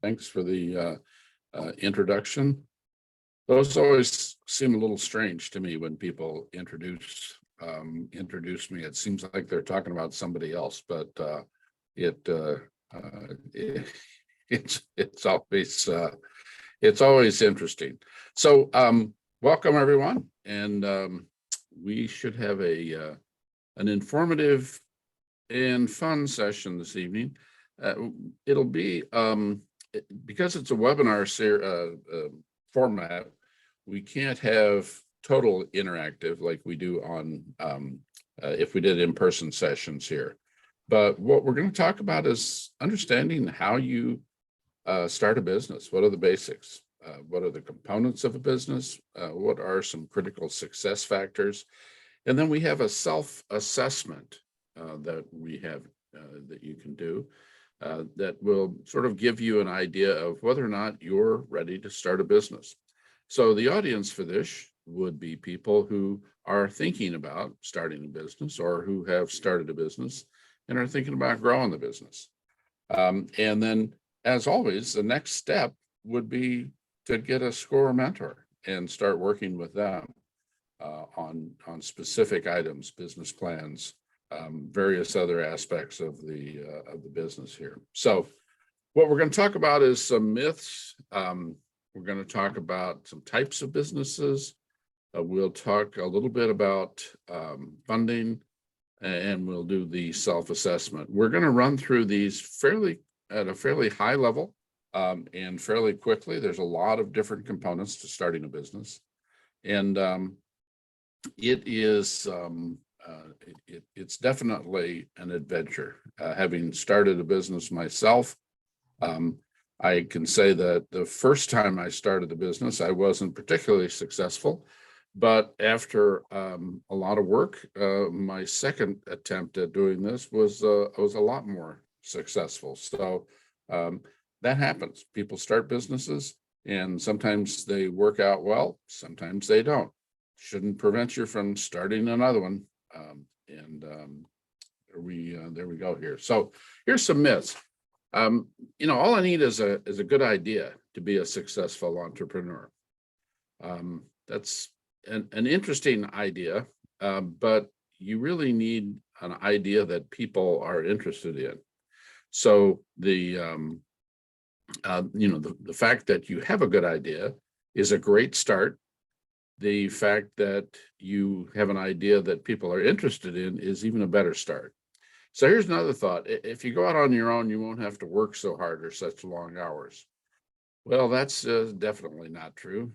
Thanks for the introduction. Those always seem a little strange to me when people introduce me. It seems like they're talking about somebody else, but it, it it's always interesting. So welcome everyone, and we should have an informative and fun session this evening. It'll be because it's a webinar format. We can't have total interactive like we do on if we did in-person sessions here. But what we're going to talk about is understanding how you start a business. What are the basics? What are the components of a business? What are some critical success factors? And then we have a self-assessment that we have that you can do that will sort of give you an idea of whether or not you're ready to start a business. So the audience for this would be people who are thinking about starting a business or who have started a business and are thinking about growing the business. And then, as always, the next step would be to get a SCORE mentor and start working with them on specific items, business plans, various other aspects of the business here. So what we're going to talk about is some myths. We're going to talk about some types of businesses. We'll talk a little bit about funding, and we'll do the self-assessment. We're going to run through these at a fairly high level and fairly quickly. There's a lot of different components to starting a business, and it's definitely an adventure. Having started a business myself, I can say that the first time I started the business, I wasn't particularly successful, but after a lot of work, my second attempt at doing this was a lot more successful. So that happens. People start businesses, and sometimes they work out well, sometimes they don't. Shouldn't prevent you from starting another one. There we go here. So here's some myths. All I need is a good idea to be a successful entrepreneur. That's an interesting idea, but you really need an idea that people are interested in. So the fact that you have a good idea is a great start. The fact that you have an idea that people are interested in is even a better start. So here's another thought. If you go out on your own, you won't have to work so hard or such long hours. Well, that's definitely not true.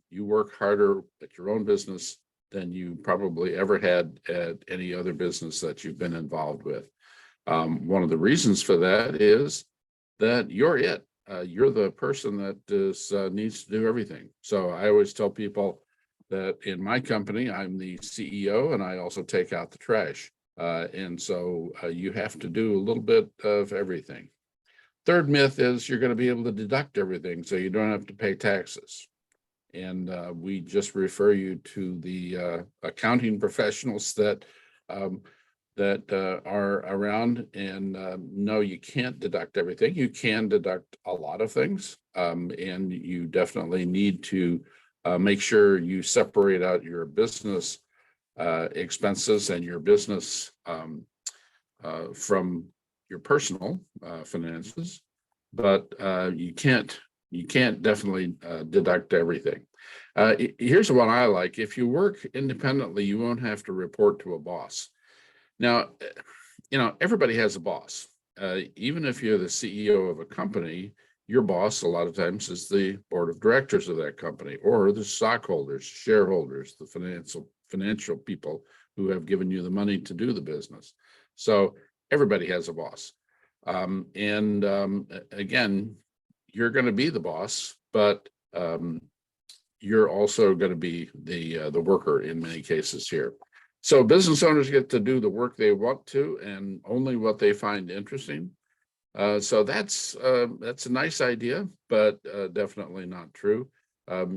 You work harder at your own business than you probably ever had at any other business that you've been involved with. One of the reasons for that is that you're it. You're the person that needs to do everything. So I always tell people that in my company, I'm the CEO and I also take out the trash. And so you have to do a little bit of everything. Third myth is you're going to be able to deduct everything so you don't have to pay taxes. And we just refer you to the accounting professionals that are around, and no, you can't deduct everything. You can deduct a lot of things, and you definitely need to make sure you separate out your business expenses and your business from your personal finances, but you can't definitely deduct everything. Here's one I like. If you work independently, you won't have to report to a boss. Now, everybody has a boss. Even if you're the CEO of a company, your boss a lot of times is the board of directors of that company, or the stockholders, shareholders, the financial people who have given you the money to do the business. So everybody has a boss. Again, you're going to be the boss, but you're also going to be the worker in many cases here. So business owners get to do the work they want to and only what they find interesting. So that's a nice idea, but definitely not true.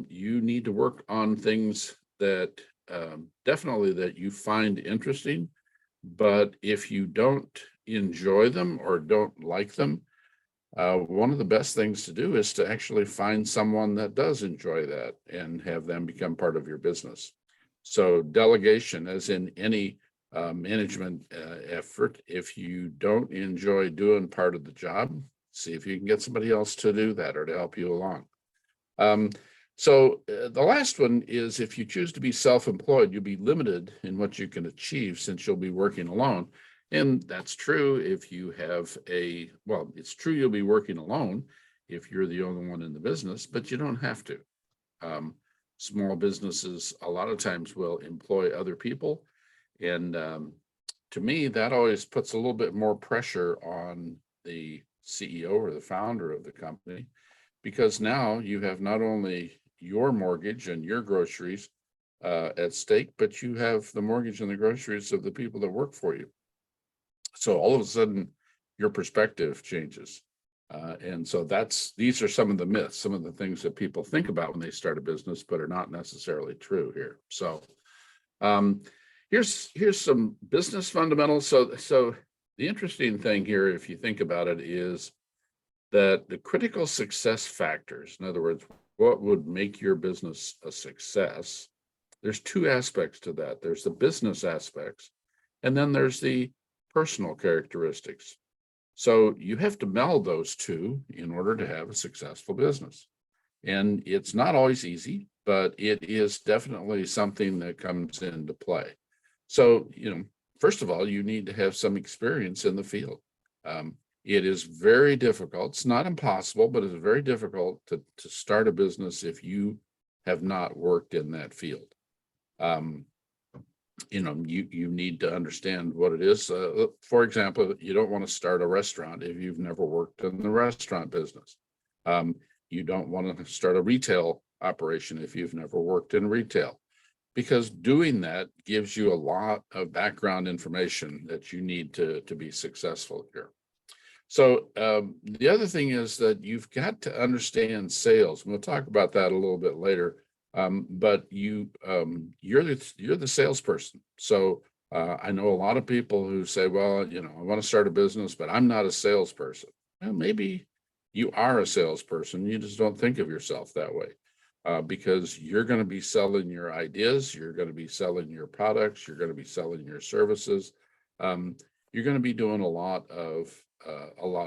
You need to work on things that definitely that you find interesting, but if you don't enjoy them or don't like them, one of the best things to do is to actually find someone that does enjoy that and have them become part of your business. So delegation, as in any management effort, if you don't enjoy doing part of the job, see if you can get somebody else to do that or to help you along. The last one is, if you choose to be self-employed, you'll be limited in what you can achieve since you'll be working alone. And that's true if you have it's true you'll be working alone if you're the only one in the business, but you don't have to. Small businesses a lot of times will employ other people. And to me, that always puts a little bit more pressure on the CEO or the founder of the company, because now you have not only your mortgage and your groceries at stake, but you have the mortgage and the groceries of the people that work for you. So all of a sudden, your perspective changes. And so these are some of the myths, some of the things that people think about when they start a business, but are not necessarily true here. So here's some business fundamentals. So the interesting thing here, if you think about it, is that the critical success factors, in other words, what would make your business a success, there's two aspects to that. There's the business aspects, and then there's the personal characteristics. So you have to meld those two in order to have a successful business. And it's not always easy, but it is definitely something that comes into play. So, first of all, you need to have some experience in the field. It is very difficult. It's not impossible, but it's very difficult to start a business if you have not worked in that field. You need to understand what it is. For example, you don't want to start a restaurant if you've never worked in the restaurant business. You don't want to start a retail operation if you've never worked in retail, because doing that gives you a lot of background information that you need to be successful here. So the other thing is that you've got to understand sales. And we'll talk about that a little bit later. But you're the salesperson. So I know a lot of people who say, well, I want to start a business, but I'm not a salesperson. Well, maybe you are a salesperson. You just don't think of yourself that way, because you're going to be selling your ideas. You're going to be selling your products. You're going to be selling your services. You're going to be doing a lot of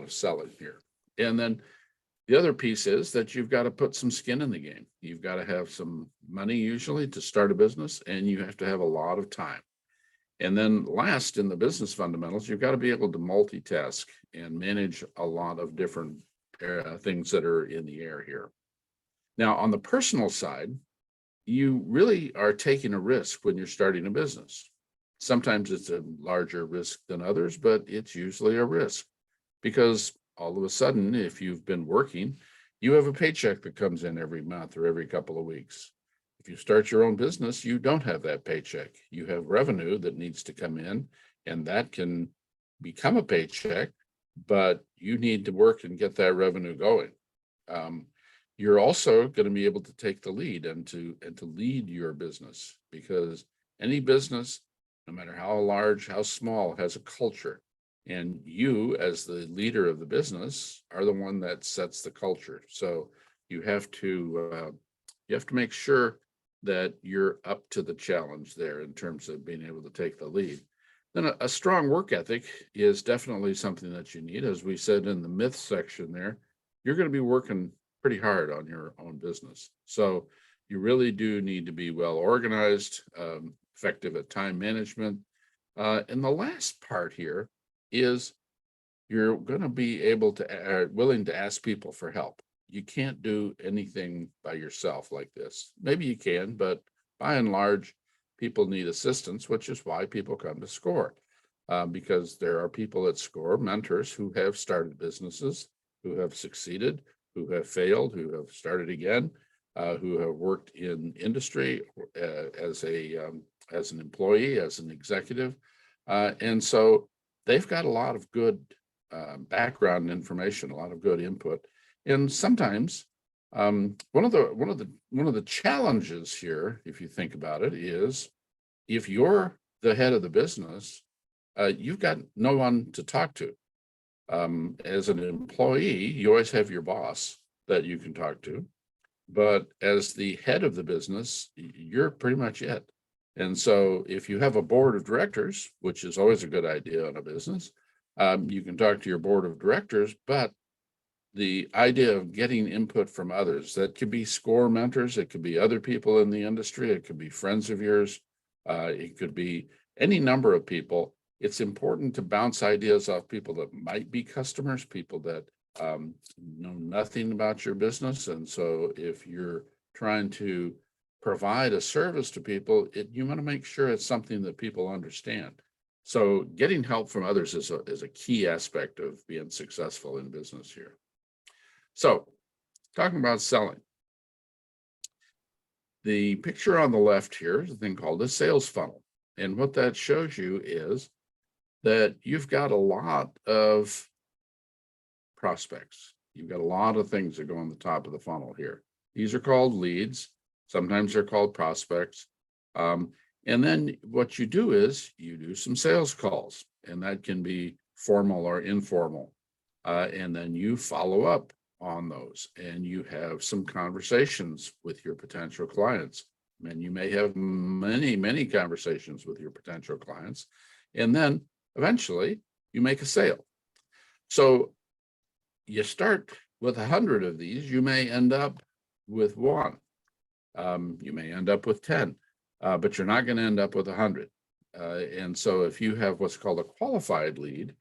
selling here. And then the other piece is that you've got to put some skin in the game. You've got to have some money usually to start a business, and you have to have a lot of time. And then last, in the business fundamentals, you've got to be able to multitask and manage a lot of different things that are in the air here. Now, on the personal side, you really are taking a risk when you're starting a business. Sometimes it's a larger risk than others, but it's usually a risk, because all of a sudden, if you've been working, you have a paycheck that comes in every month or every couple of weeks. If you start your own business, you don't have that paycheck. You have revenue that needs to come in, and that can become a paycheck, but you need to work and get that revenue going. You're also going to be able to take the lead and to lead your business, because any business, no matter how large, how small, has a culture. And you, as the leader of the business, are the one that sets the culture. So you have to make sure that you're up to the challenge there in terms of being able to take the lead. Then a strong work ethic is definitely something that you need. As we said in the myth section there, you're going to be working pretty hard on your own business. So you really do need to be well organized, effective at time management. And the last part here is you're going to be willing to ask people for help. You can't do anything by yourself like this. Maybe you can, but by and large, people need assistance, which is why people come to SCORE, because there are people at SCORE, mentors, who have started businesses, who have succeeded, who have failed, who have started again, who have worked in industry as an employee, as an executive, and so they've got a lot of good background information, a lot of good input. And sometimes one of the challenges here, if you think about it, is if you're the head of the business, you've got no one to talk to. As an employee, you always have your boss that you can talk to, but as the head of the business, you're pretty much it. And so if you have a board of directors, which is always a good idea in a business, you can talk to your board of directors, but the idea of getting input from others, that could be SCORE mentors, it could be other people in the industry, it could be friends of yours, it could be any number of people. It's important to bounce ideas off people that might be customers, people that know nothing about your business. And so if you're trying to provide a service to people, you want to make sure it's something that people understand. So getting help from others is a key aspect of being successful in business here. So talking about selling, the picture on the left here is a thing called a sales funnel. And what that shows you is that you've got a lot of prospects. You've got a lot of things that go on the top of the funnel here. These are called leads. Sometimes they're called prospects. And then what you do is you do some sales calls, and that can be formal or informal. And then you follow up on those, and you have some conversations with your potential clients. And you may have many conversations with your potential clients. And then eventually you make a sale. So you start with 100 of these, you may end up with one. You may end up with 10, but you're not going to end up with 100. And so if you have what's called a qualified lead,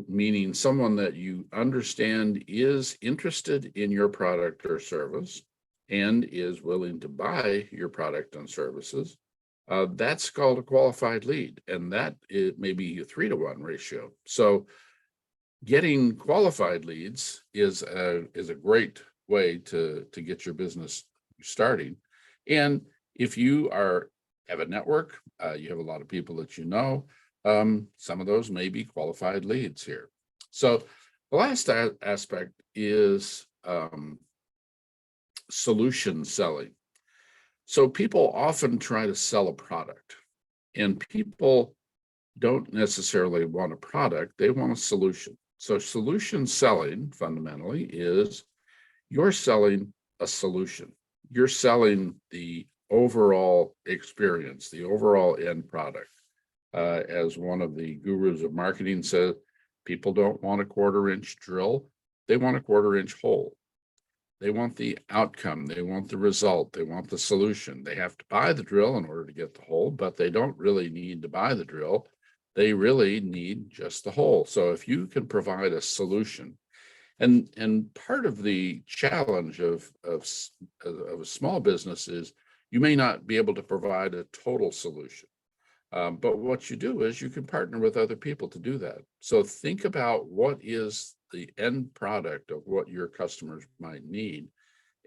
meaning someone that you understand is interested in your product or service and is willing to buy your product and services, that's called a qualified lead. And that it may be a 3-to-1 ratio. So getting qualified leads is a great way to get your business starting. And if you have a network, you have a lot of people that you know, some of those may be qualified leads here. So the last aspect is solution selling. So people often try to sell a product, and people don't necessarily want a product, they want a solution. So solution selling fundamentally is you're selling a solution. You're selling the overall experience, the overall end product. As one of the gurus of marketing says, people don't want a 1/4-inch drill, they want a 1/4-inch hole. They want the outcome, they want the result, they want the solution. They have to buy the drill in order to get the hole, but they don't really need to buy the drill. They really need just the hole. So if you can provide a solution, and part of the challenge of a small business is you may not be able to provide a total solution. But what you do is you can partner with other people to do that. So think about what is the end product of what your customers might need,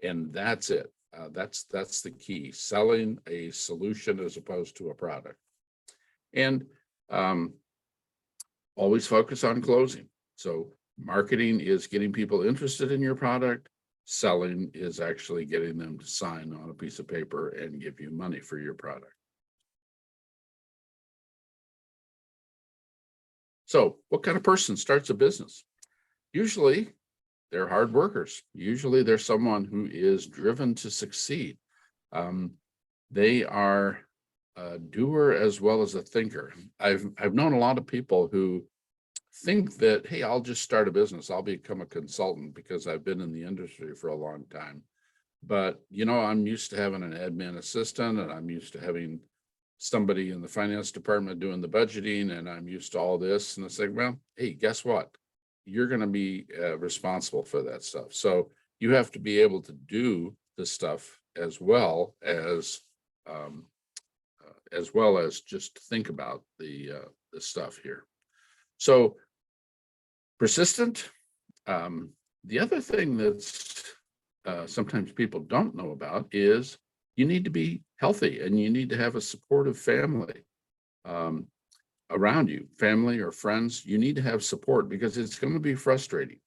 and that's it. That's the key: selling a solution as opposed to a product. And always focus on closing. So marketing is getting people interested in your product. Selling is actually getting them to sign on a piece of paper and give you money for your product. So what kind of person starts a business? Usually they're hard workers. Usually they're someone who is driven to succeed. They are a doer as well as a thinker. I've known a lot of people who think that, hey, I'll just start a business. I'll become a consultant because I've been in the industry for a long time. But, I'm used to having an admin assistant, and I'm used to having somebody in the finance department doing the budgeting, and I'm used to all this. And it's like, well, hey, guess what? You're going to be responsible for that stuff. So you have to be able to do the stuff as well as just think about the stuff here. So persistent. The other thing that's sometimes people don't know about is you need to be healthy, and you need to have a supportive family around you, family or friends. You need to have support because it's going to be frustrating.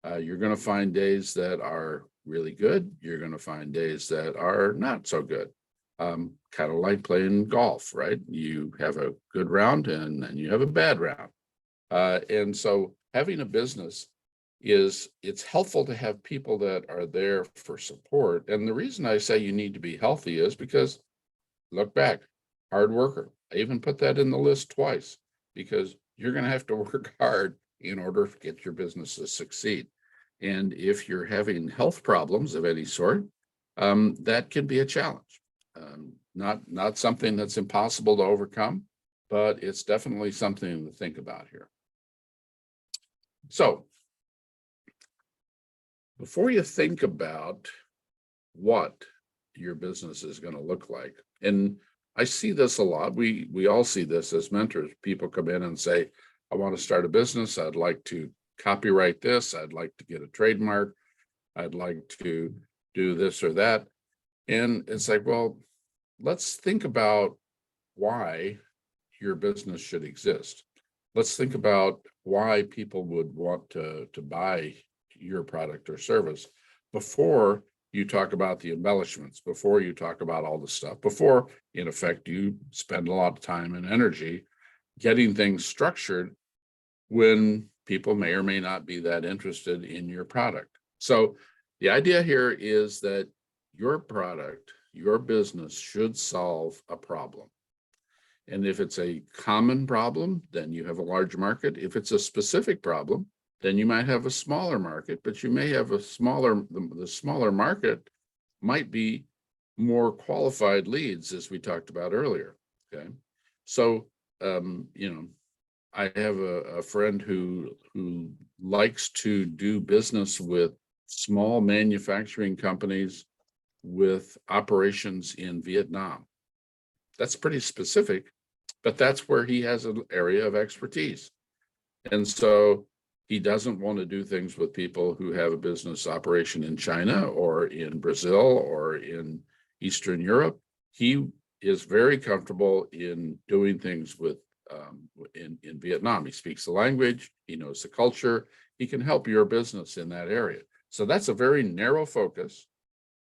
You're going to find days that are really good. You're going to find days that are not so good. Kind of like playing golf, right? You have a good round and then you have a bad round. And so having a business it's helpful to have people that are there for support. And the reason I say you need to be healthy is because look back, hard worker. I even put that in the list twice because you're going to have to work hard in order to get your business to succeed. And if you're having health problems of any sort, that can be a challenge. Not something that's impossible to overcome, but it's definitely something to think about here. So before you think about what your business is going to look like, and I see this a lot. We all see this as mentors. People come in and say, I want to start a business. I'd like to copyright this. I'd like to get a trademark. I'd like to do this or that. And it's like, well, let's think about why your business should exist. Let's think about why people would want to buy your product or service before you talk about the embellishments, before you talk about all the stuff, before, in effect, you spend a lot of time and energy getting things structured when people may or may not be that interested in your product. So the idea here is that your product, your business should solve a problem. And if it's a common problem, then you have a large market. If it's a specific problem, then you might have a smaller market, but you may have the smaller market might be more qualified leads, as we talked about earlier. Okay. So, I have a friend who likes to do business with small manufacturing companies with operations in Vietnam. That's pretty specific, but that's where he has an area of expertise. And so he doesn't want to do things with people who have a business operation in China or in Brazil or in Eastern Europe. He is very comfortable in doing things with in Vietnam. He speaks the language, he knows the culture, he can help your business in that area. So that's a very narrow focus.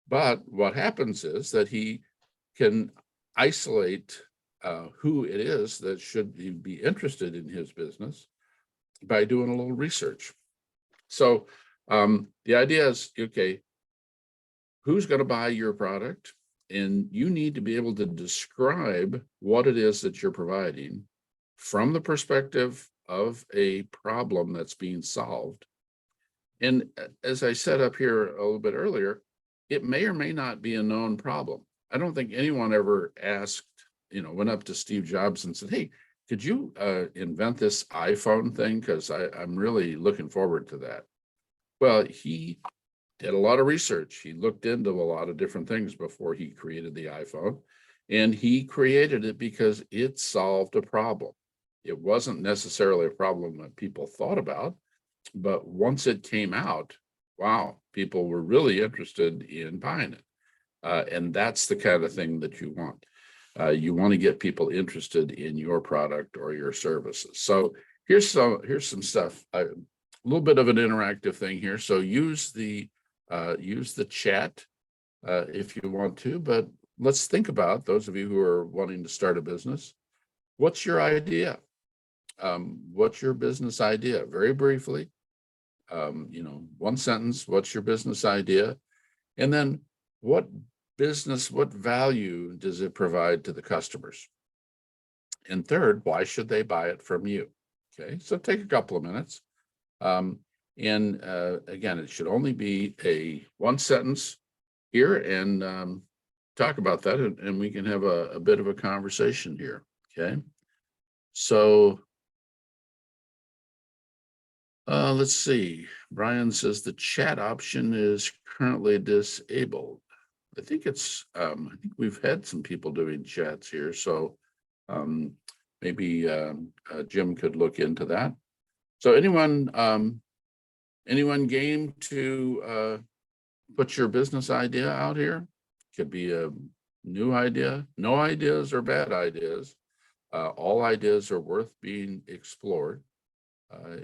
But what happens is that he can isolate who it is that should be interested in his business by doing a little research. So the idea is, okay, who's going to buy your product? And you need to be able to describe what it is that you're providing from the perspective of a problem that's being solved. And as I said up here a little bit earlier, it may or may not be a known problem. I don't think anyone ever went up to Steve Jobs and said, hey, could you invent this iPhone thing? Because I'm really looking forward to that. Well, he did a lot of research. He looked into a lot of different things before he created the iPhone. And he created it because it solved a problem. It wasn't necessarily a problem that people thought about, but once it came out, wow, people were really interested in buying it. And that's the kind of thing that you want. You want to get people interested in your product or your services. So here's some stuff. A little bit of an interactive thing here. So use the chat if you want to. But let's think about those of you who are wanting to start a business. What's your idea? What's your business idea? Very briefly. One sentence. What's your business idea? And then what value does it provide to the customers? And third, why should they buy it from you? Okay, so take a couple of minutes. Again, it should only be a one sentence here, and talk about that, and we can have a bit of a conversation here. Okay, so let's see. Brian says the chat option is currently disabled. I think we've had some people doing chats here, so maybe Jim could look into that. So anyone game to put your business idea out here? Could be a new idea. No ideas are bad ideas. All ideas are worth being explored,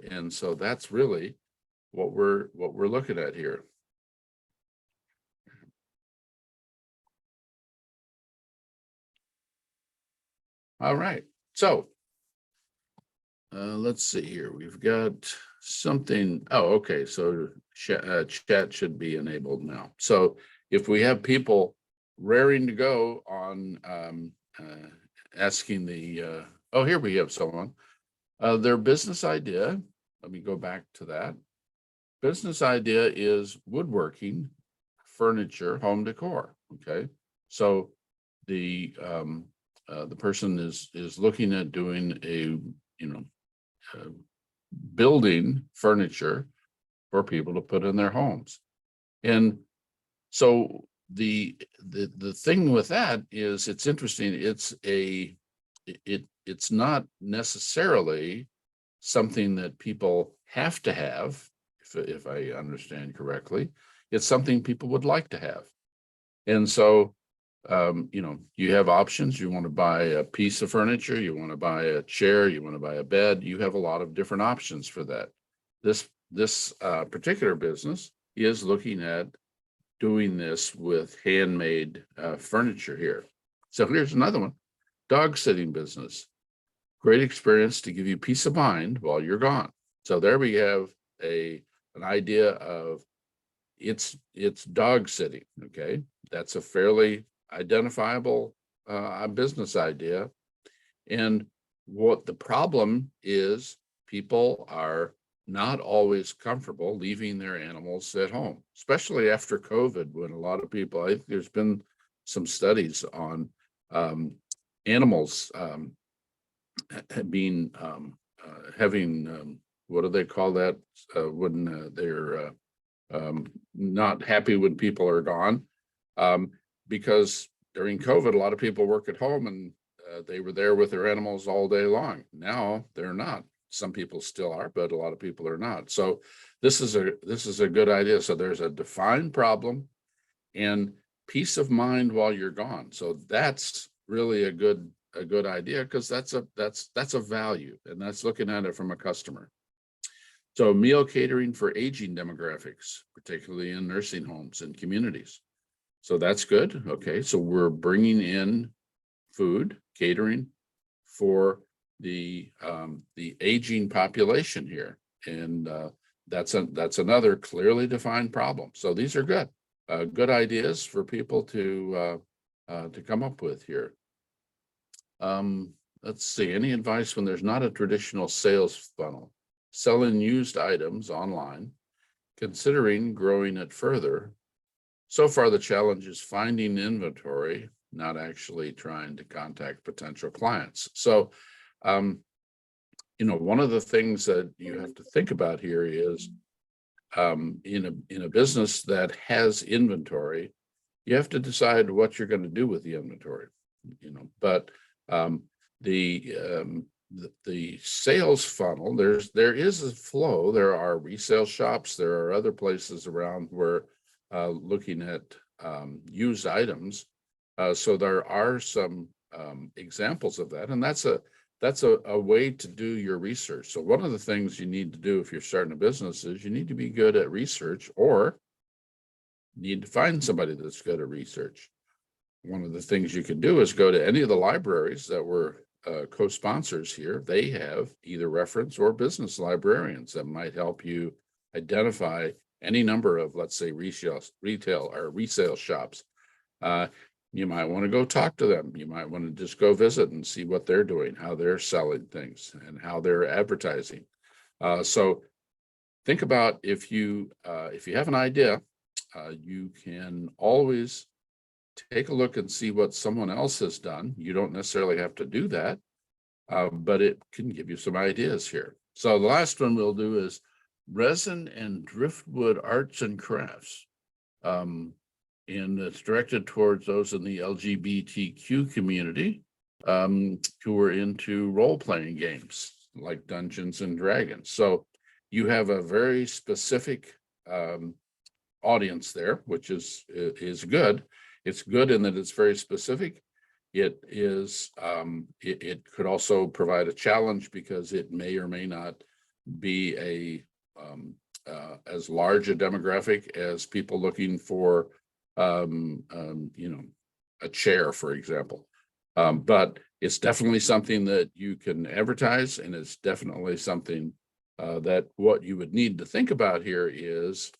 and so that's really what we're looking at here. All right, so let's see here. We've got something. Oh, okay. So chat should be enabled now. So if we have people raring to go on asking oh, here we have someone. Their business idea, let me go back to that. Business idea is woodworking, furniture, home decor. Okay. So the person is looking at doing uh, building furniture for people to put in their homes. And so the thing with that is, it's interesting. It's not necessarily something that people have to have, if I understand correctly. It's something people would like to have. And so you have options. You want to buy a piece of furniture, you want to buy a chair, you want to buy a bed. You have a lot of different options for that. This particular business is looking at doing this with handmade furniture here. So here's another one: dog sitting business. Great experience to give you peace of mind while you're gone. So there we have an idea of it's dog sitting. Okay, that's a fairly identifiable business idea. And what the problem is, people are not always comfortable leaving their animals at home, especially after COVID, when a lot of people, I think there's been some studies on animals being having what do they call that when they're not happy when people are gone, because during COVID, a lot of people work at home, and they were there with their animals all day long. Now they're not. Some people still are, but a lot of people are not. So this is a good idea. So there's a defined problem and peace of mind while you're gone. So that's really a good idea, because that's a value, and that's looking at it from a customer. So meal catering for aging demographics, particularly in nursing homes and communities. So that's good. Okay, so we're bringing in food catering for the aging population here, and that's another clearly defined problem. So these are good ideas for people to come up with here. Let's see, any advice when there's not a traditional sales funnel? Selling used items online, considering growing it further. So far, the challenge is finding inventory, not actually trying to contact potential clients. So, one of the things that you have to think about here is, in a business that has inventory, you have to decide what you're going to do with the inventory. But the sales funnel, there is a flow. There are resale shops. There are other places around where looking at used items. So there are some examples of that, and that's a way to do your research. So one of the things you need to do if you're starting a business is you need to be good at research, or need to find somebody that's good at research. One of the things you can do is go to any of the libraries that were co-sponsors here. They have either reference or business librarians that might help you identify any number of, let's say, retail or resale shops. You might want to go talk to them. You might want to just go visit and see what they're doing, how they're selling things, and how they're advertising. So think about, if you have an idea, you can always take a look and see what someone else has done. You don't necessarily have to do that, but it can give you some ideas here. So the last one we'll do is resin and driftwood arts and crafts. And it's directed towards those in the LGBTQ community who are into role-playing games like Dungeons and Dragons. So you have a very specific audience there, which is good. It's good in that it's very specific. It is it could also provide a challenge, because it may or may not be as large a demographic as people looking for a chair, for example. But it's definitely something that you can advertise, and it's definitely something that what you would need to think about here is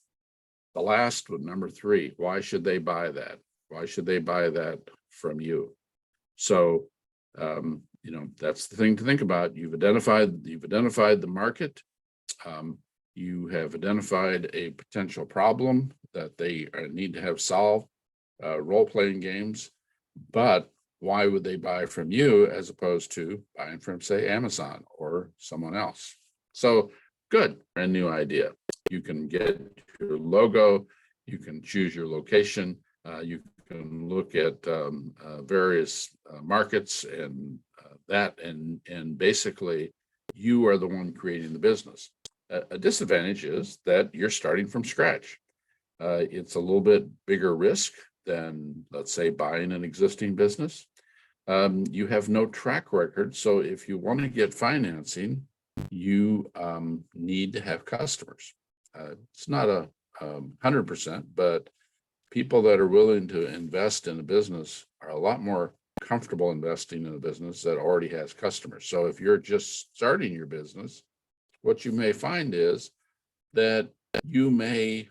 the last one, number 3. Why should they buy that? Why should they buy that from you? So, that's the thing to think about. You've identified the market. You have identified a potential problem that they need to have solved, role-playing games, but why would they buy from you as opposed to buying from, say, Amazon or someone else? So good, brand new idea. You can get your logo, you can choose your location, you can look at various markets and and basically you are the one creating the business. A disadvantage is that you're starting from scratch. It's a little bit bigger risk than, let's say, buying an existing business. You have no track record. So if you want to get financing, you need to have customers. It's not 100%, but people that are willing to invest in a business are a lot more comfortable investing in a business that already has customers. So if you're just starting your business, what you may find is that you may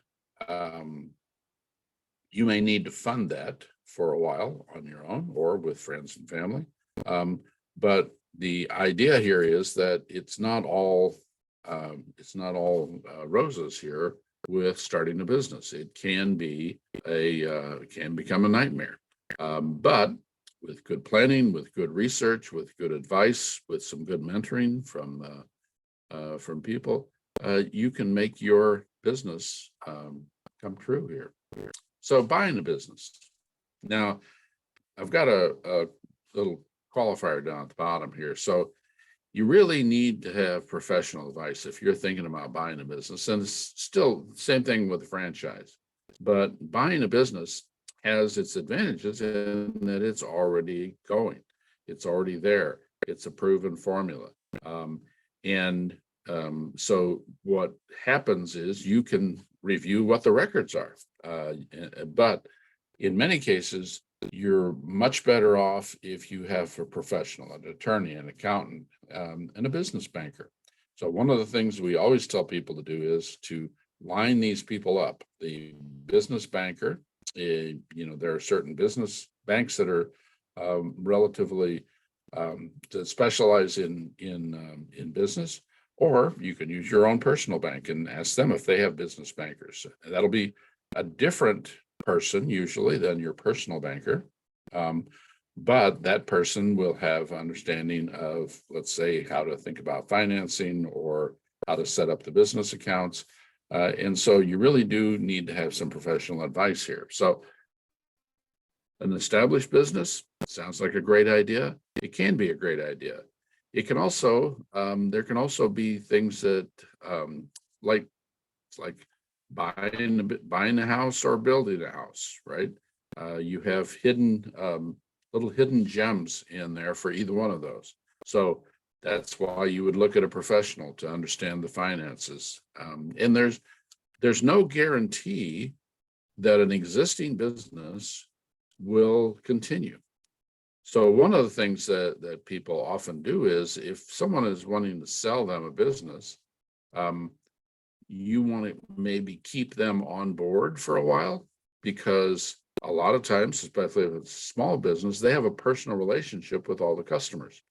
need to fund that for a while on your own or with friends and family. But the idea here is that it's not all roses here with starting a business. It can be can become a nightmare. But with good planning, with good research, with good advice, with some good mentoring from people, you can make your business come true here. So buying a business. Now, I've got a little qualifier down at the bottom here. So you really need to have professional advice if you're thinking about buying a business. And it's still the same thing with a franchise. But buying a business has its advantages in that it's already going. It's already there. It's a proven formula. So what happens is you can review what the records are. But in many cases, you're much better off if you have a professional, an attorney, an accountant, and a business banker. So one of the things we always tell people to do is to line these people up. The business banker, there are certain business banks that are relatively that specialize in business, or you can use your own personal bank and ask them if they have business bankers. That'll be a different person usually than your personal banker. But that person will have understanding of, let's say, how to think about financing or how to set up the business accounts. And so you really do need to have some professional advice here. So an established business sounds like a great idea. It can be a great idea. It can also, there can also be things that like buying a house or building a house, right? You have little hidden gems in there for either one of those. So that's why you would look at a professional to understand the finances. And there's no guarantee that an existing business will continue. So one of the things that people often do is if someone is wanting to sell them a business, you want to maybe keep them on board for a while, because a lot of times, especially if it's a small business, they have a personal relationship with all the customers.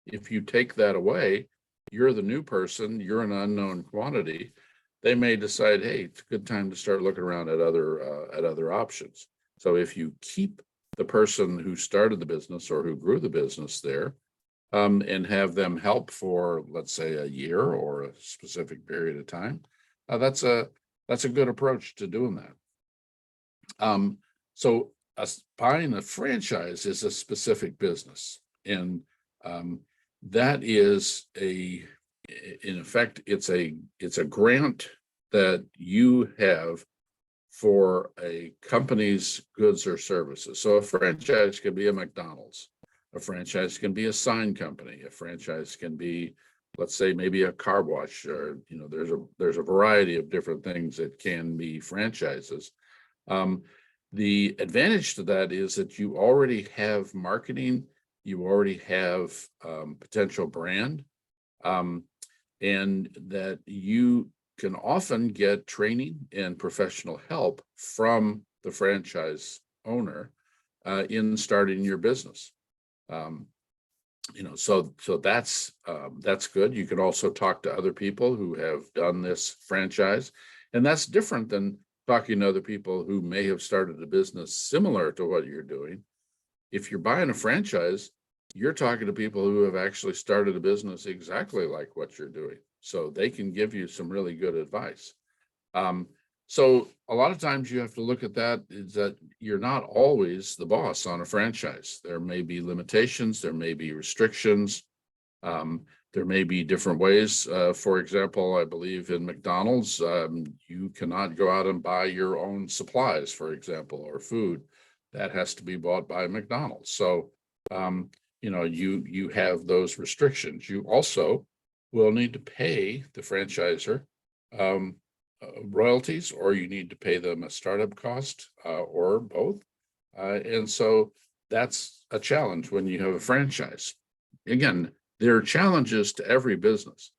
If you take that away, you're the new person, you're an unknown quantity. They may decide, hey, it's a good time to start looking around at other options. So if you keep the person who started the business or who grew the business there, and have them help for, let's say, a year or a specific period of time, that's a good approach to doing that. So buying a franchise is a specific business, and that is in effect, it's a grant that you have for a company's goods or services. So a franchise can be a McDonald's, a franchise can be a sign company, a franchise can be, let's say, maybe a car wash, or there's a variety of different things that can be franchises. The advantage to that is that you already have marketing, you already have potential brand, and that you can often get training and professional help from the franchise owner in starting your business. So that's good. You can also talk to other people who have done this franchise, and that's different than talking to other people who may have started a business similar to what you're doing. If you're buying a franchise, you're talking to people who have actually started a business exactly like what you're doing, so they can give you some really good advice. So a lot of times you have to look at that, is that you're not always the boss on a franchise. There may be limitations, there may be restrictions, there may be different ways. For example, I believe in McDonald's, you cannot go out and buy your own supplies, for example, or food. That has to be bought by McDonald's. So, you have those restrictions. You also will need to pay the franchisor royalties, or you need to pay them a startup cost, or both. And so that's a challenge when you have a franchise. Again, there are challenges to every business.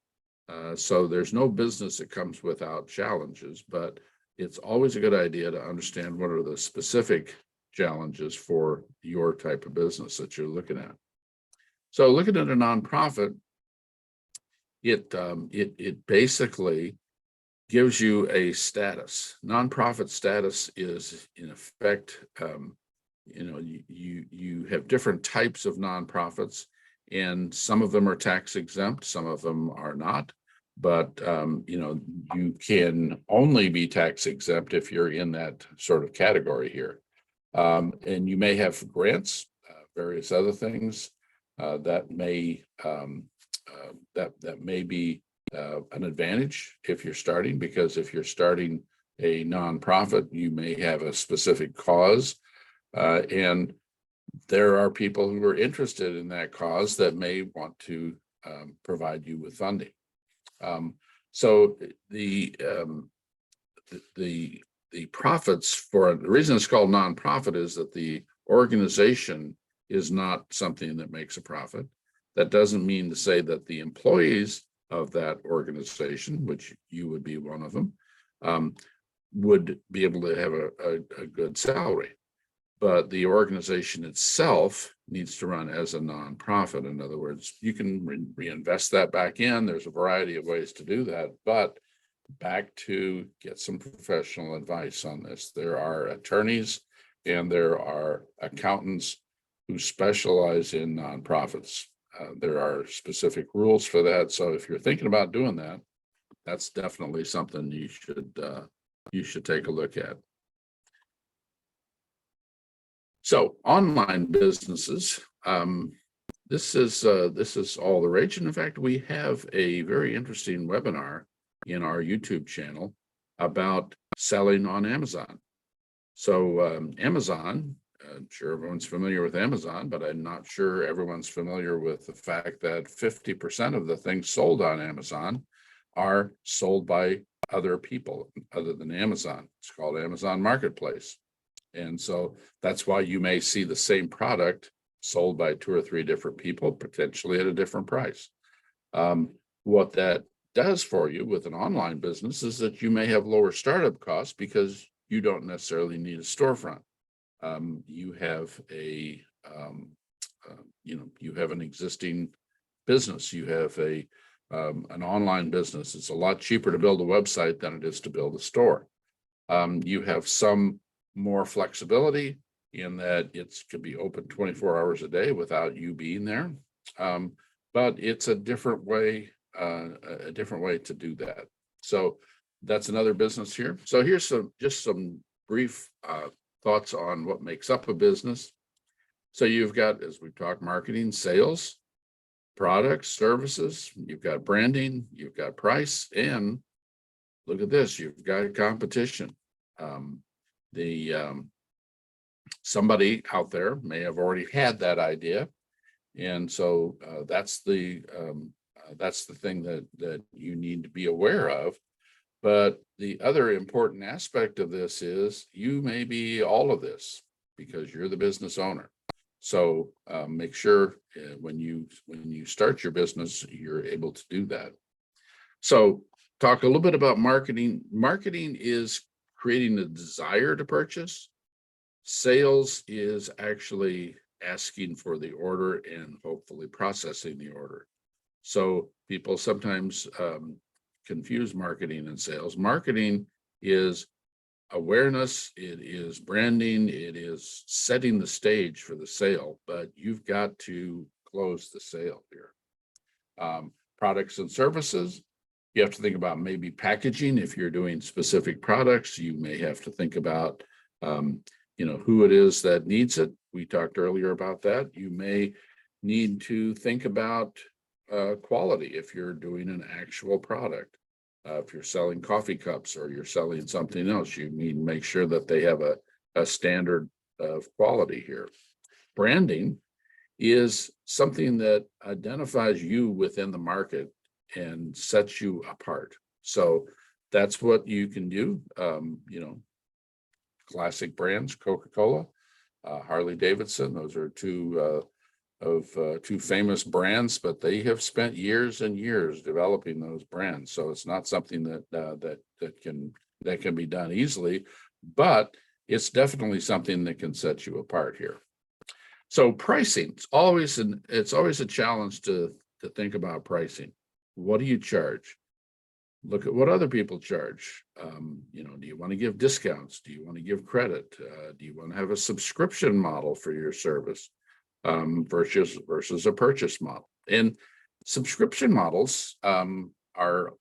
So there's no business that comes without challenges, but it's always a good idea to understand what are the specific challenges for your type of business that you're looking at. So looking at a nonprofit, it basically gives you a status. Nonprofit status is, in effect, you have different types of nonprofits, and some of them are tax exempt, some of them are not. But you can only be tax exempt if you're in that sort of category here. And you may have grants, various other things that may be an advantage if you're starting, because if you're starting a nonprofit, you may have a specific cause, and there are people who are interested in that cause that may want to provide you with funding. So the profits, for the reason it's called nonprofit is that the organization is not something that makes a profit. That doesn't mean to say that the employees of that organization, which you would be one of them, would be able to have a good salary. But the organization itself needs to run as a nonprofit. In other words, you can reinvest that back in. There's a variety of ways to do that, but back to get some professional advice on this. There are attorneys and there are accountants who specialize in nonprofits. There are specific rules for that. So if you're thinking about doing that, that's definitely something you should take a look at. So online businesses, this is all the rage. And in fact, we have a very interesting webinar in our YouTube channel about selling on Amazon. So Amazon, I'm sure everyone's familiar with Amazon, but I'm not sure everyone's familiar with the fact that 50% of the things sold on Amazon are sold by other people other than Amazon. It's called Amazon Marketplace. And so that's why you may see the same product sold by 2 or 3 different people, potentially at a different price. What that does for you with an online business is that you may have lower startup costs because you don't necessarily need a storefront. You have you have an existing business. You have an online business. It's a lot cheaper to build a website than it is to build a store. You have some more flexibility in that it could be open 24 hours a day without you being there. But it's a different way to do that. So that's another business here. So here's some brief thoughts on what makes up a business. So you've got, as we've talked, marketing, sales, products, services, you've got branding, you've got price, and look at this, you've got competition. Somebody out there may have already had that idea, and so that's the thing that you need to be aware of. But the other important aspect of this is you may be all of this because you're the business owner. So make sure when you start your business, you're able to do that. So talk a little bit about marketing. Marketing is creating a desire to purchase. Sales is actually asking for the order and hopefully processing the order. So people sometimes confuse marketing and sales. Marketing is awareness, it is branding, it is setting the stage for the sale, but you've got to close the sale here. Products and services, you have to think about maybe packaging. If you're doing specific products, you may have to think about who it is that needs it. We talked earlier about that. You may need to think about quality if you're doing an actual product. If you're selling coffee cups or you're selling something else, you need to make sure that they have a standard of quality here. Branding is something that identifies you within the market and sets you apart. So that's what you can do. Classic brands, Coca-Cola, Harley Davidson, those are two famous brands, but they have spent years and years developing those brands. So it's not something that can be done easily, but it's definitely something that can set you apart here. So pricing, it's always a challenge to think about pricing. What do you charge? Look at what other people charge. Do you want to give discounts? Do you want to give credit? Do you want to have a subscription model for your service versus a purchase model? And subscription models are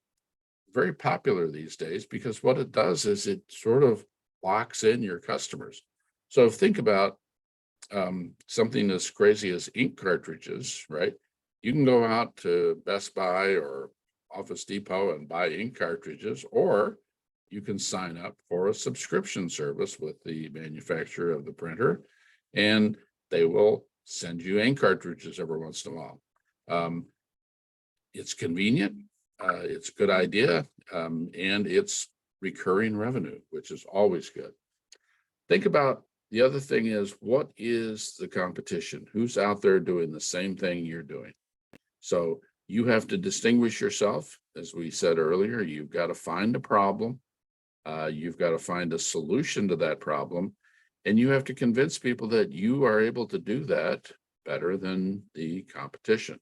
very popular these days because what it does is it sort of locks in your customers. So think about something as crazy as ink cartridges, right? You can go out to Best Buy or Office Depot and buy ink cartridges, or you can sign up for a subscription service with the manufacturer of the printer, and they will send you ink cartridges every once in a while. It's convenient, it's a good idea, and it's recurring revenue, which is always good. Think about the other thing is, what is the competition? Who's out there doing the same thing you're doing? So you have to distinguish yourself. As we said earlier, you've got to find a problem. You've got to find a solution to that problem. And you have to convince people that you are able to do that better than the competition.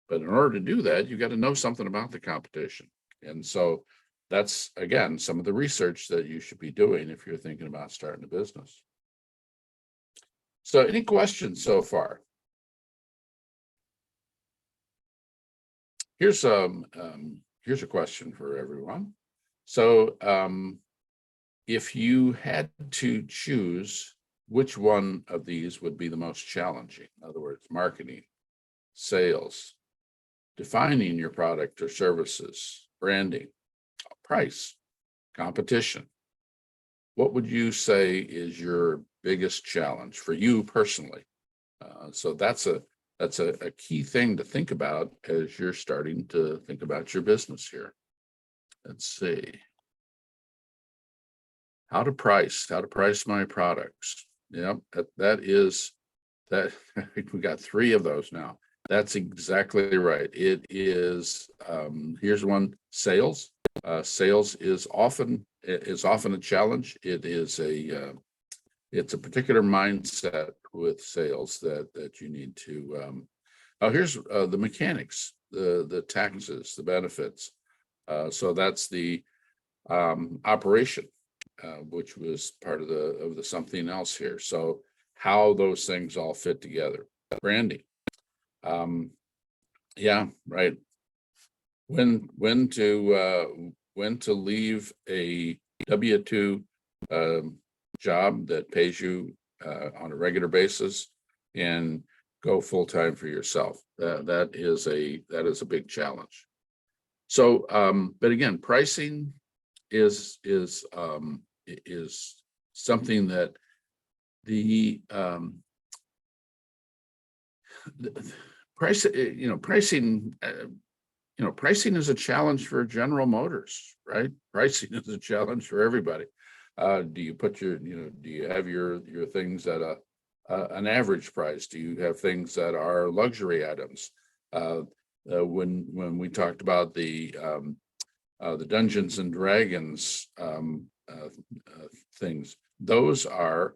But in order to do that, you've got to know something about the competition. And so that's, again, some of the research that you should be doing if you're thinking about starting a business. So any questions so far? Here's a question for everyone. So if you had to choose, which one of these would be the most challenging? In other words, marketing, sales, defining your product or services, branding, price, competition. What would you say is your biggest challenge for you personally? So that's a key thing to think about as you're starting to think about your business here. Let's see. How to price my products. Yep, that we got 3 of those now. That's exactly right. It is, here's one, sales. Sales is often a challenge. It's a particular mindset with sales that you need to, here's the mechanics, the taxes, the benefits. So that's the operation, which was part of the something else here. So how those things all fit together. Branding. Yeah, right. When to leave a W-2 job that pays you on a regular basis and go full time for yourself. That is a big challenge. So, but again, pricing is something that the price, pricing is a challenge for General Motors, right? Pricing is a challenge for everybody. Do you put do you have your things at an average price? Do you have things that are luxury items? When we talked about the the Dungeons and Dragons things. Those are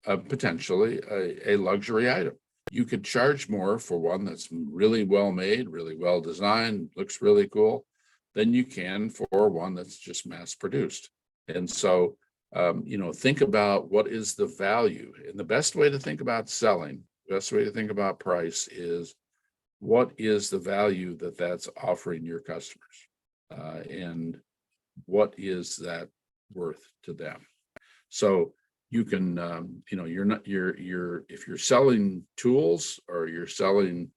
potentially a luxury item. You could charge more for one that's really well made, really well designed, looks really cool, than you can for one that's just mass produced. And so, think about what is the value. And the best way to think about selling, best way to think about price is what is the value that that's offering your customers, and what is that worth to them. So you can, if you're selling tools or you're selling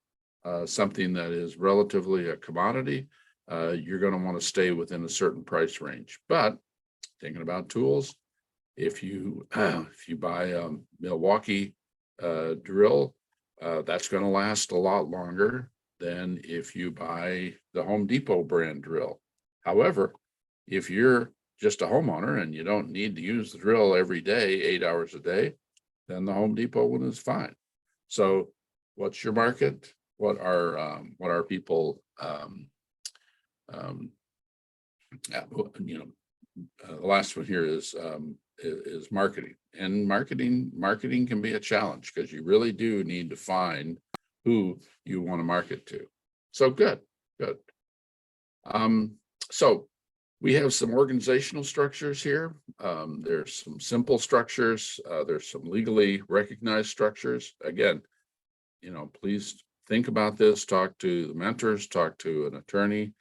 something that is relatively a commodity, you're going to want to stay within a certain price range. But thinking about tools, if you buy a Milwaukee drill, that's going to last a lot longer than if you buy the Home Depot brand drill. However, if you're just a homeowner and you don't need to use the drill every day, 8 hours a day, then the Home Depot one is fine. So what's your market? What are people, the last one here is marketing. And marketing can be a challenge because you really do need to find who you want to market to. So good. So we have some organizational structures here. There's some simple structures. There's some legally recognized structures. Again, please think about this, talk to the mentors, talk to an attorney.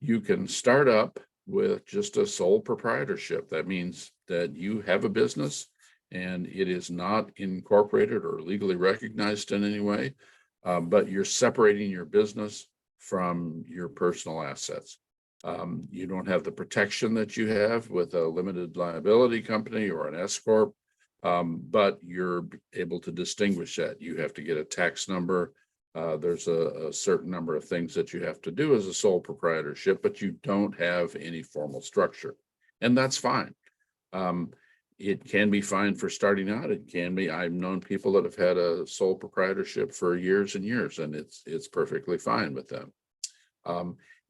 You can start up with just a sole proprietorship. That means that you have a business and it is not incorporated or legally recognized in any way, but you're separating your business from your personal assets. You don't have the protection that you have with a limited liability company or an S corp, but you're able to distinguish that. You have to get a tax number. There's a certain number of things that you have to do as a sole proprietorship, but you don't have any formal structure, and that's fine. It can be fine for starting out. It can be. I've known people that have had a sole proprietorship for years and years, and it's perfectly fine with them.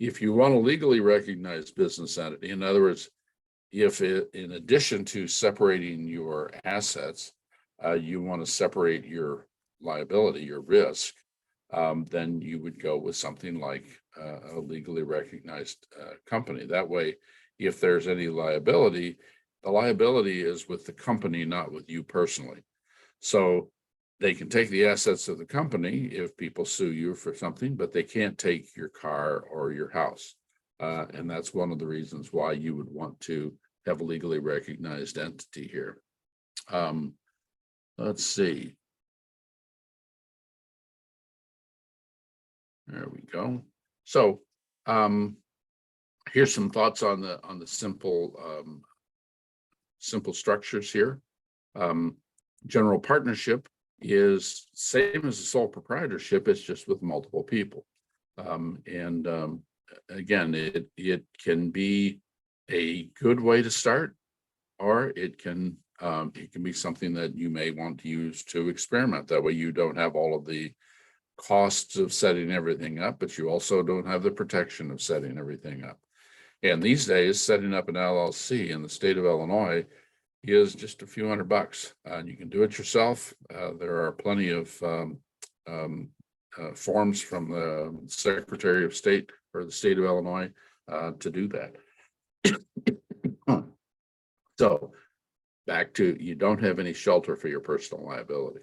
If you want a legally recognized business entity, in other words, in addition to separating your assets, you want to separate your liability, your risk, then you would go with something like a legally recognized company. That way, if there's any liability, the liability is with the company, not with you personally. So they can take the assets of the company if people sue you for something, but they can't take your car or your house. And that's one of the reasons why you would want to have a legally recognized entity here. Let's see. There we go. So here's some thoughts on the simple structures here. General partnership is same as a sole proprietorship. It's just with multiple people. Again, it can be a good way to start, or it can be something that you may want to use to experiment. That way you don't have all of the costs of setting everything up, but you also don't have the protection of setting everything up. And these days, setting up an LLC in the state of Illinois is just a few $100, and you can do it yourself. There are plenty of forms from the Secretary of State or the state of Illinois to do that. So back to, you don't have any shelter for your personal liability.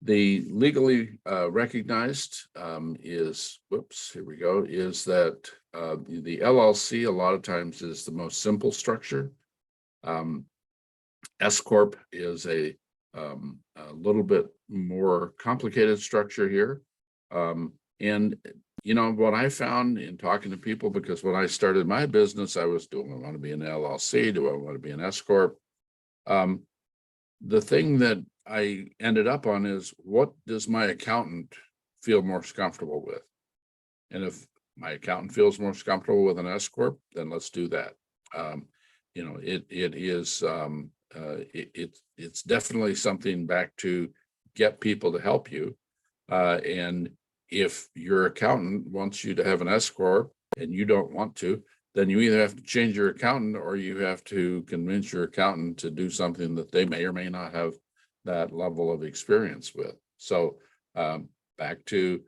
The legally recognized is that the LLC a lot of times is the most simple structure. S corp is a little bit more complicated structure here. And what I found in talking to people, because when I started my business, I was doing, I want to be an LLC? Do I want to be an S corp? The thing that I ended up on is, what does my accountant feel most comfortable with? And if my accountant feels most comfortable with an S corp, then let's do that. It's definitely something back to get people to help you. And if your accountant wants you to have an S corp, and you don't want to, then you either have to change your accountant or you have to convince your accountant to do something that they may or may not have that level of experience with. So back to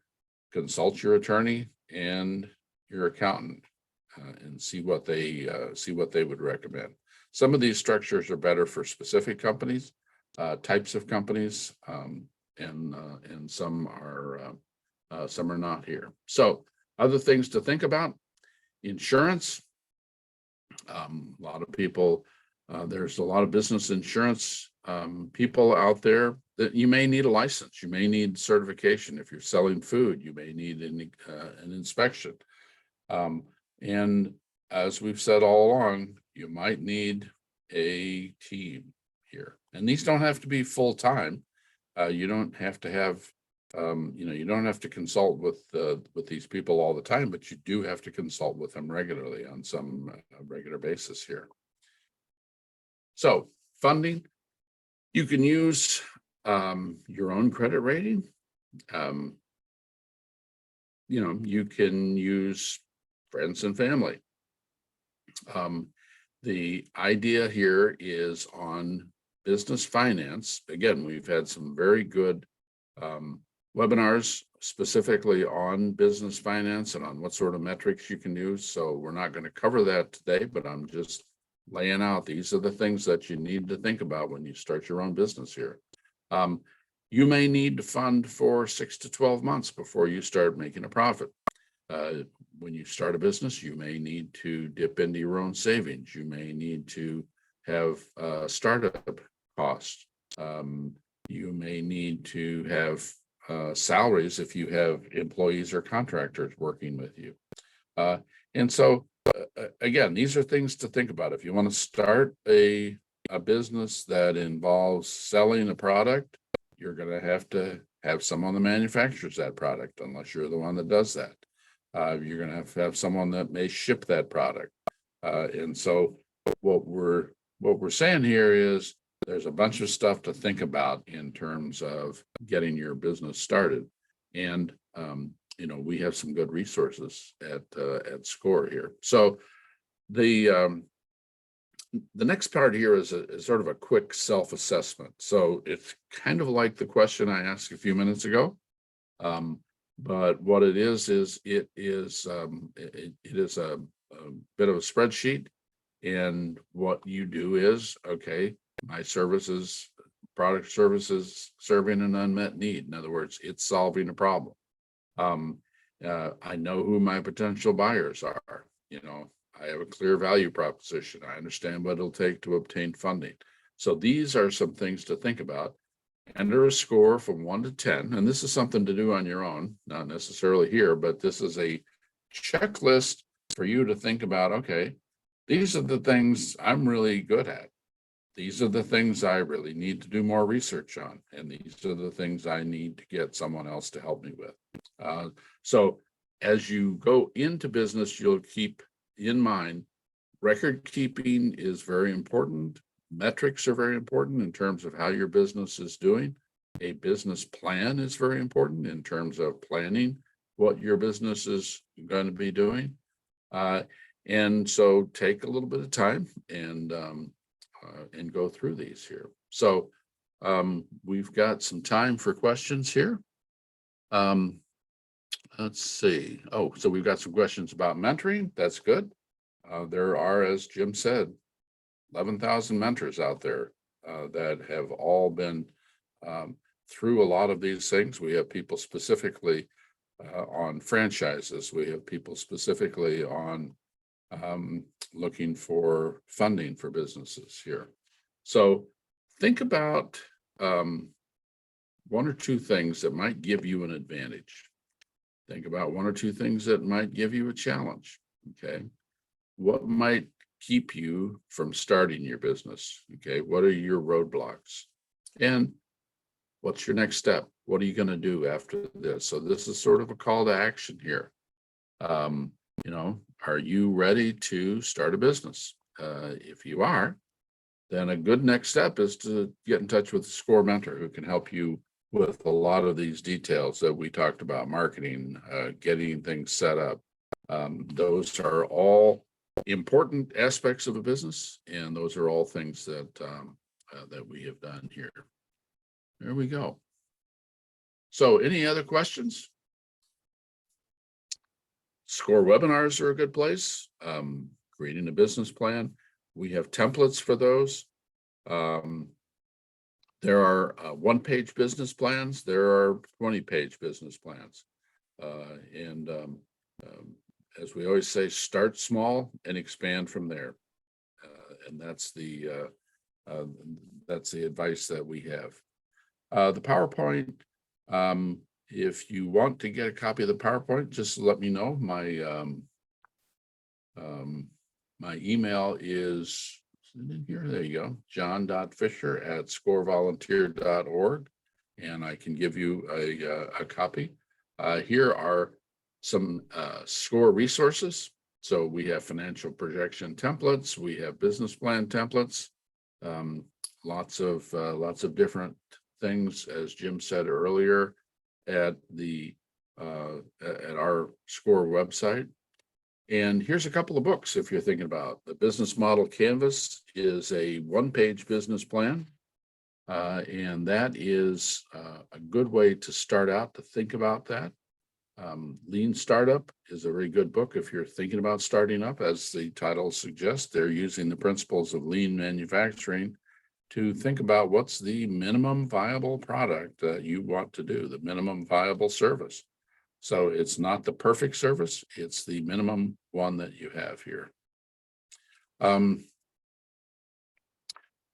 consult your attorney and your accountant and see what they would recommend. Some of these structures are better for specific companies, types of companies, and some are not here. So other things to think about: insurance. A lot of people, there's a lot of business insurance people out there that you may need a license. You may need certification. If you're selling food, you may need an inspection. And as we've said all along, you might need a team here. And these don't have to be full time. You don't have to have, you don't have to consult with these people all the time, but you do have to consult with them regularly on some regular basis here. So funding, you can use your own credit rating. You can use friends and family. The idea here is on business finance. Again, we've had some very good webinars specifically on business finance and on what sort of metrics you can use. So we're not going to cover that today, but I'm just laying out, these are the things that you need to think about when you start your own business here. You may need to fund for 6 to 12 months before you start making a profit. When you start a business, you may need to dip into your own savings. You may need to have startup costs. You may need to have salaries if you have employees or contractors working with you. And so, again, these are things to think about. If you want to start a business that involves selling a product, you're going to have someone that manufactures that product, unless you're the one that does that. You're going to have someone that may ship that product. And so what we're saying here is there's a bunch of stuff to think about in terms of getting your business started. And, we have some good resources at SCORE here. So the next part here is sort of a quick self-assessment. So it's kind of like the question I asked a few minutes ago. But what it is it is a bit of a spreadsheet. And what you do is, okay, my product services serving an unmet need. In other words, it's solving a problem. I know who my potential buyers are. I have a clear value proposition. I understand what it'll take to obtain funding. So these are some things to think about. Enter a score from 1 to 10, and this is something to do on your own, not necessarily here, but this is a checklist for you to think about. Okay, these are the things I'm really good at. These are the things I really need to do more research on, and these are the things I need to get someone else to help me with. So as you go into business, you'll keep in mind record keeping is very important. Metrics are very important in terms of how your business is doing. A business plan is very important in terms of planning what your business is going to be doing. And so take a little bit of time and go through these here. So we've got some time for questions here. Let's see. Oh, so we've got some questions about mentoring. That's good. There are, as Jim said, 11,000 mentors out there that have all been through a lot of these things. We have people specifically on franchises. We have people specifically on looking for funding for businesses here. So think about 1 or 2 things that might give you an advantage. Think about 1 or 2 things that might give you a challenge. Okay. What might keep you from starting your business? Okay. What are your roadblocks? And what's your next step? What are you going to do after this? So this is sort of a call to action here. Are you ready to start a business? If you are, then a good next step is to get in touch with a SCORE mentor who can help you with a lot of these details that we talked about: marketing, getting things set up, Those are all important aspects of a business, and those are all things that that we have done here. There we go. So any other questions? SCORE webinars are a good place. Creating a business plan. We have templates for those. There are one-page business plans. There are 20-page business plans. As we always say, start small and expand from there. And that's the advice that we have. The PowerPoint, if you want to get a copy of the PowerPoint, just let me know. My email is in here. There you go. john.fisher@scorevolunteer.org, and I can give you a copy. Here are some SCORE resources. So we have financial projection templates. We have business plan templates. Lots of different things, as Jim said earlier, at our SCORE website. And here's a couple of books if you're thinking about. The Business Model Canvas is a one-page business plan. And that is a good way to start out to think about that. Lean Startup is a very good book if you're thinking about starting up. As the title suggests, they're using the principles of lean manufacturing to think about what's the minimum viable product that you want to do, the minimum viable service. So it's not the perfect service, it's the minimum one that you have here.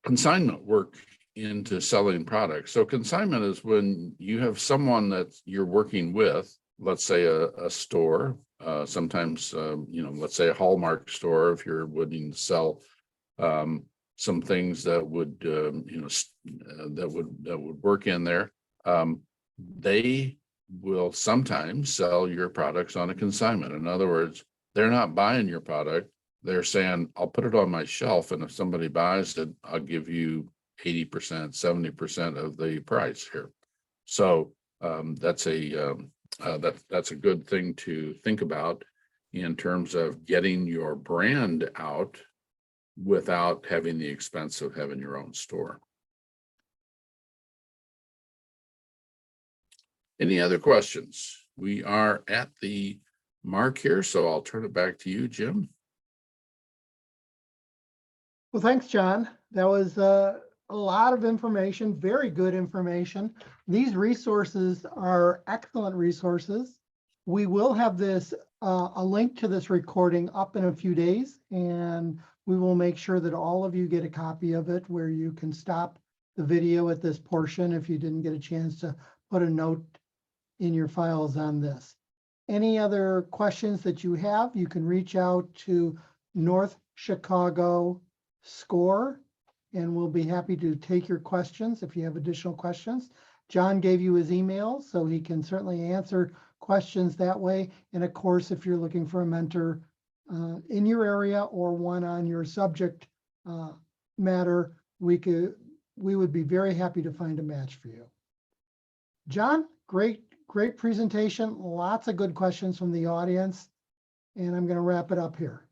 Consignment work into selling products. So consignment is when you have someone that you're working with, let's say a store, sometimes, let's say a Hallmark store, if you're willing to sell some things that would, that would work in there. They will sometimes sell your products on a consignment. In other words, they're not buying your product. They're saying, I'll put it on my shelf, and if somebody buys it, I'll give you 80%, 70% of the price here. So that's a good thing to think about in terms of getting your brand out without having the expense of having your own store. Any other questions? We are at the mark here, so I'll turn it back to you, Jim. Well, thanks, John. That was a lot of information, very good information. These resources are excellent resources. We will have this a link to this recording up in a few days, and we will make sure that all of you get a copy of it where you can stop the video at this portion if you didn't get a chance to put a note in your files on this. Any other questions that you have, you can reach out to North Chicago SCORE, and we'll be happy to take your questions if you have additional questions. John gave you his email, so he can certainly answer questions that way. And of course, if you're looking for a mentor in your area or one on your subject matter, we would be very happy to find a match for you. John, great presentation. Lots of good questions from the audience. And I'm going to wrap it up here.